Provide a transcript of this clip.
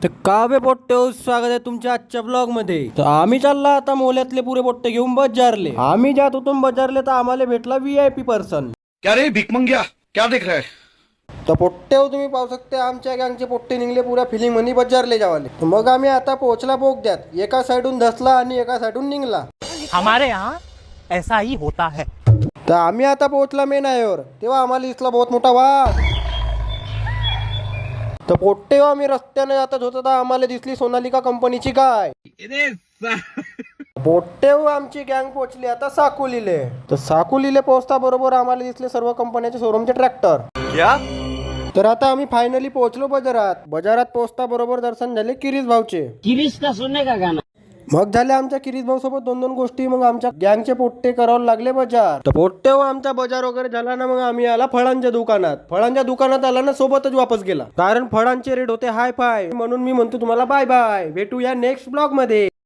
तर कावे पोट्टे स्वागत आहे तुमच्या आजच्या ब्लॉग मध्ये. तर आम्ही चालला आता मोल्यातले पुरे पोट्टे घेऊन बजारले. आम्ही जात होतो बजारले तर आम्हाला भेटला VIP पर्सन. क्या रे भिक मंग्या, क्या देख रहा है? तर पोट्टे तुम्ही पाहू शकते आमच्या गँगचे पोट्टे निघले पुऱ्या फिलिंग मध्ये बजारले जावाले. तर मग आम्ही आता पोहोचला बोगद्यात. एका साईडून धसला आणि एका साईडून निघला. हमारे यहाँ ऐसा ही होता है. तर आम्ही आता पोहोचला मेन हायवेवर. तेव्हा आम्हाला दिसला बहुत मोठा वाघ. तर पोट्टे आम्ही रस्त्याने जातच होतो तर आम्हाला दिसली सोनालिका कंपनीची गाय. पोट्टे आमची गँग पोहोचली आता साकोलीले. तर साकोलीले पोहोचता बरोबर आम्हाला दिसले सर्व कंपन्याचे शोरूमचे ट्रॅक्टर. तर आता आम्ही फायनली पोहोचलो बाजारात. बाजारात पोहोचता बरोबर दर्शन झाले किरीस भाऊचे. किरीश का सुनने का गाना. मग झाले आमच्या किरीस भाऊ सोबत दोन गोष्टी. मग आमच्या गँगचे पोट्टे करावं लागले बाजार. तर पोट्टे आमचा बाजार वगैरे झाला ना मग आम्ही आला फळांच्या दुकानात. फळांच्या दुकानात आला ना सोबतच वापस गेला कारण फळांचे रेट होते हाय फाय. म्हणून मी म्हणतो तुम्हाला बाय बाय, भेटूया नेक्स्ट ब्लॉग मध्ये.